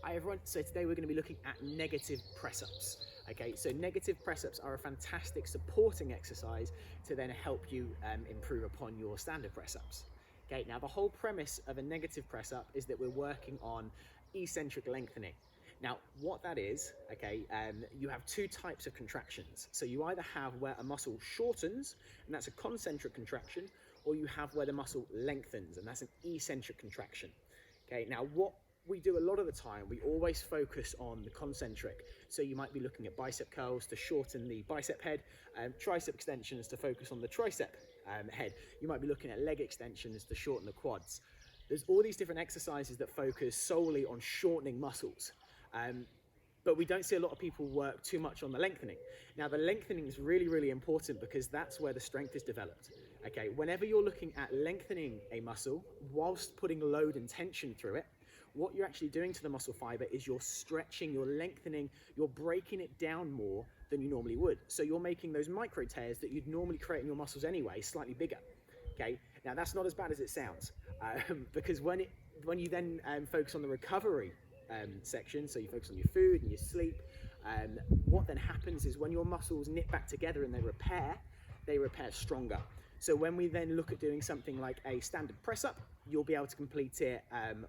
Hi everyone, so today we're going to be looking at negative press-ups. Okay, so negative press-ups are a fantastic supporting exercise to then help you improve upon your standard press-ups. Okay, now the whole premise of a negative press-up is that we're working on eccentric lengthening. Now, what that is, okay, you have two types of contractions. So you either have where a muscle shortens, and that's a concentric contraction, or you have where the muscle lengthens, and that's an eccentric contraction. Okay, now what we do a lot of the time, we always focus on the concentric. So you might be looking at bicep curls to shorten the bicep head, tricep extensions to focus on the tricep head. You might be looking at leg extensions to shorten the quads. There's all these different exercises that focus solely on shortening muscles. But we don't see a lot of people work too much on the lengthening. Now, the lengthening is really, really important because that's where the strength is developed. Okay, whenever you're looking at lengthening a muscle whilst putting load and tension through it, what you're actually doing to the muscle fiber is you're stretching, you're lengthening, you're breaking it down more than you normally would. So you're making those micro tears that you'd normally create in your muscles anyway, slightly bigger. Okay, now that's not as bad as it sounds, because when you then focus on the recovery section, so you focus on your food and your sleep, what then happens is when your muscles knit back together and they repair stronger. So when we then look at doing something like a standard press up, you'll be able to complete it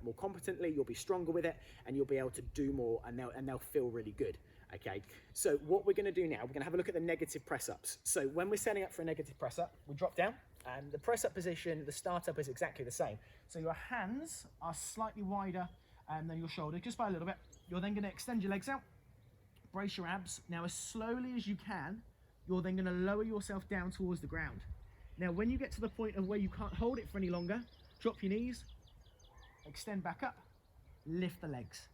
more competently, you'll be stronger with it, and you'll be able to do more, and they'll feel really good. Okay, so what we're going to do now, we're going to have a look at the negative press ups. So when we're setting up for a negative press up, we drop down, and the press up position, the start up is exactly the same. So your hands are slightly wider than your shoulder, just by a little bit. You're then going to extend your legs out, brace your abs. Now, as slowly as you can, you're then going to lower yourself down towards the ground. Now, when you get to the point of where you can't hold it for any longer, drop your knees, extend back up, lift the legs.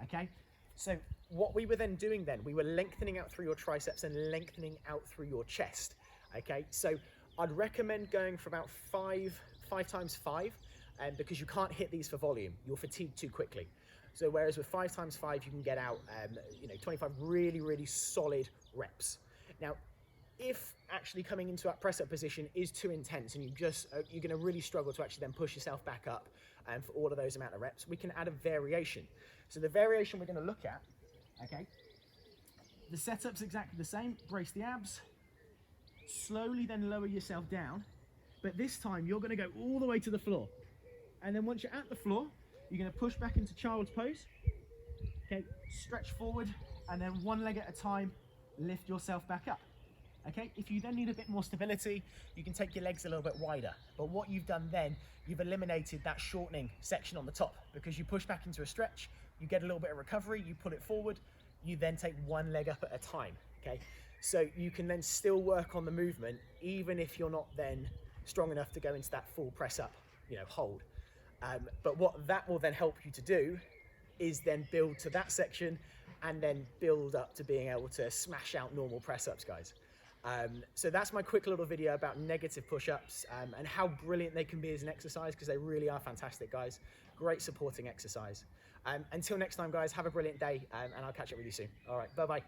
Okay, so what we were then doing then, we were lengthening out through your triceps and lengthening out through your chest. Okay, so I'd recommend going for about five times five, because you can't hit these for volume, you'll fatigue too quickly. So whereas with 5 times 5 you can get out 25 really solid reps. Now, if actually coming into that press up position is too intense and you're going to really struggle to actually then push yourself back up for all of those amount of reps, we can add a variation. So the variation we're going to look at, okay, the setup's exactly the same. Brace the abs, slowly then lower yourself down, but this time you're going to go all the way to the floor. And then once you're at the floor, you're going to push back into child's pose. Okay, stretch forward, and then one leg at a time, lift yourself back up. Okay, if you then need a bit more stability, you can take your legs a little bit wider. But what you've done then, you've eliminated that shortening section on the top, because you push back into a stretch, you get a little bit of recovery, you pull it forward, you then take one leg up at a time. Okay, so you can then still work on the movement, even if you're not then strong enough to go into that full press up, hold. But what that will then help you to do is then build to that section and then build up to being able to smash out normal press ups, guys. So that's my quick little video about negative push-ups and how brilliant they can be as an exercise, because they really are fantastic, guys. Great supporting exercise. Until next time, guys, have a brilliant day, and I'll catch up with you soon. All right, bye-bye.